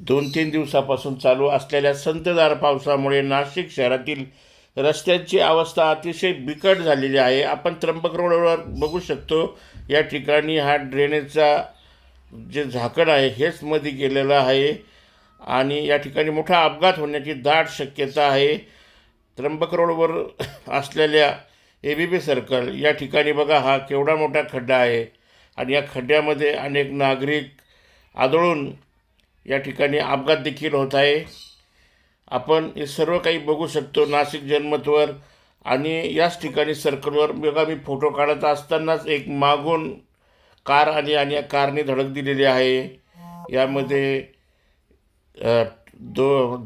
2-3 दिवसापासून चालू असलेल्या संततधार पावसामुळे नाशिक शहरातील रस्त्यांची अवस्था अतिशय बिकट झालेली आहे. आपण त्र्यंबक रोडवर बघू शकतो. या ठिकाणी हा ड्रेनेजचा जे झाकण आहे हेच मध्ये गेलेलं आहे आणि या ठिकाणी मोठा अपघात होण्याची दाट शक्यता आहे. त्र्यंबक रोडवर असलेल्या ABB सर्कल या ठिकाणी बघा, हा केवढा मोठा खड्डा आहे आणि या खड्ड्यामध्ये अनेक नागरिक आदळून या ठिकाणी अपघात देखील होत आहे. आपण हे सर्व काही बघू शकतो नाशिक जनमतवर. आणि याच ठिकाणी सर्कलवर बघा, मी फोटो काढत असतानाच एक मागून कार आली आणि या कारने धडक दिलेली आहे. यामध्ये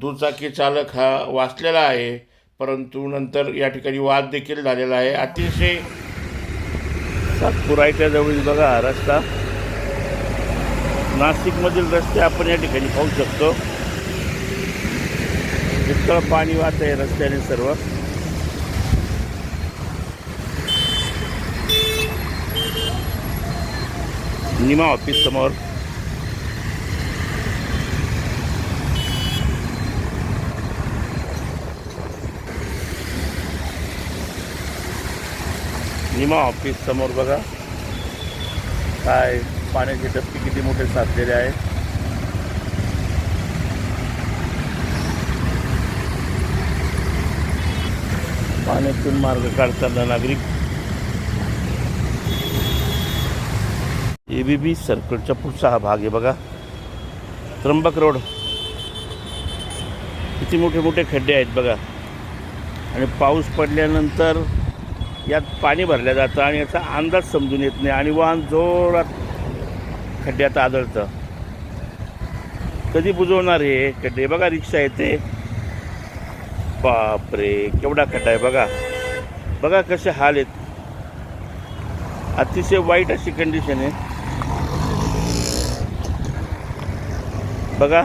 दुचाकी चालक हा वाचलेला आहे, परंतु नंतर या ठिकाणी वाद देखील झालेला आहे. अतिशय सातपुराच्या जवळील बघा हा रस्ता, नाशिकमधील रस्ते आपण या ठिकाणी पाहू शकतो. इतकं पाणी वाहत आहे रस्त्याने सर्व. निमा ऑफिस समोर बघा काय पाण्याचे टप्पे किती मोठे साचलेले आहे. पाण्यातून मार्ग काढताना नागरिक. ABB सर्कलच्या पुढचा हा भाग आहे बघा. त्र्यंबक रोड, किती मोठे मोठे खड्डे आहेत बघा. आणि पाऊस पडल्यानंतर यात पाणी भरलं जातं आणि याचा अंदाज समजून येत नाही आणि वाहन जोरात खड्ड्यात आदळतं. कधी बुजवणार हे खड्डे? बघा रिक्षा येते, बापरे केवढा खड्डा आहे बघा. बघा कसे हाल आहेत, अतिशय वाईट अशी कंडिशन आहे बघा.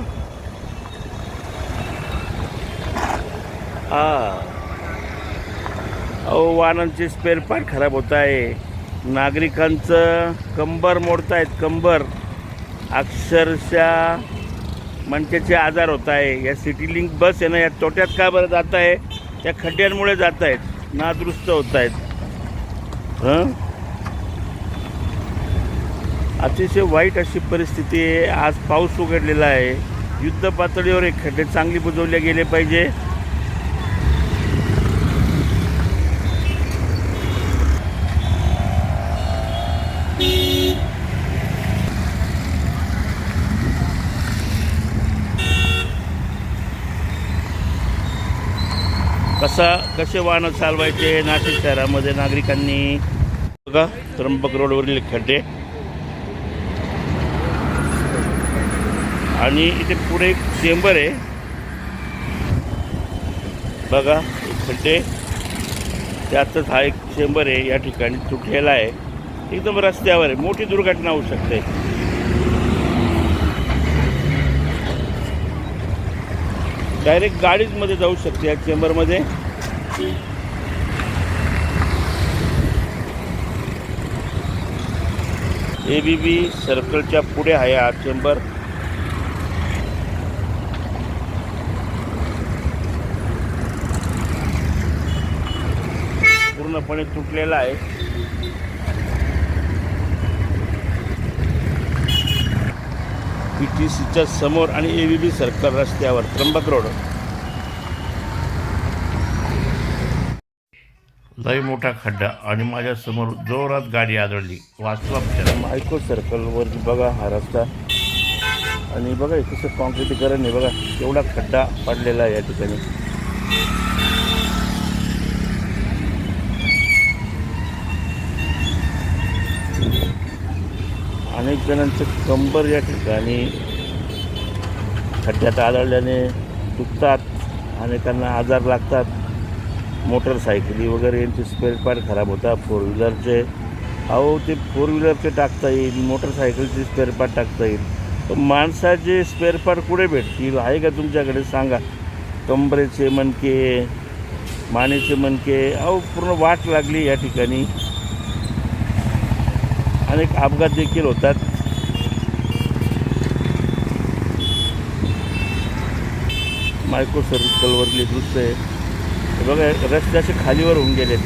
वाहनांचे स्पेअर पार्ट खराब होत आहे. नागरिकांचं कंबर मोडतायत, कंबर अक्षरशः मणक्याचे आजार होत आहे. या सिटी लिंक बस आहे ना, या तोट्यात का बरं जात आहे? त्या खड्ड्यांमुळे जात आहेत, नादुरुस्त होत आहेत. अतिशय वाईट अशी परिस्थिती आहे. आज पाऊस उघडलेला आहे. युद्ध पातळीवर हे खड्डे चांगली बुजवले गेले पाहिजे. कसे वाहनं चालवायचे नाशिक शहरामध्ये नागरिकांनी. बघा त्र्यंबक रोडवरील खड्डे आणि इथे पुढे एक चेंबर आहे बघा. खड्डे त्यातच हा एक चेंबर आहे या ठिकाणी तुटलेला आहे, एकदम रस्त्यावर आहे. मोठी दुर्घटना होऊ शकते. डायरेक्ट गाडीच मध्ये जाऊ शकते या चेंबरमध्ये. ABB सर्कलच्या पुढे आहे हा चेंबर. पूर्णपणे तुटलेला आहे. PTCच्या समोर आणि ABB सर्कल रस्त्यावर त्र्यंबक रोड. लई मोठा खड्डा आणि माझ्यासमोर जोरात गाडी आदळली, वाचवा. मायको सर्कलवर बघा हा रस्ता आणि बघा कसं कॉन्क्रिटीकरण आहे बघा. एवढा खड्डा पडलेला आहे या ठिकाणी. अनेक जणांचं कंबर या ठिकाणी खड्ड्यात आदळल्याने दुखतात, अनेकांना आजार लागतात. मोटरसायकली वगैरे यांचे स्पेअर पार्ट खराब होतात. 4 व्हीलरचे ते 4 व्हीलरचे टाकता येईल, मोटरसायकलचे स्पेअर पार्ट टाकता येईल. तर माणसाचे स्पेअर पार्ट कुठे भेटतील? आहे का तुमच्याकडे? सांगा. कंबरेचे मणके, मानेचे मणके पूर्ण वाट लागली या ठिकाणी. अनेक अपघात देखील होतात. मायक्रो सर्कलवरले दृश्य आहे. हे बघा रस्ते असे खालीवर होऊन गेलेत.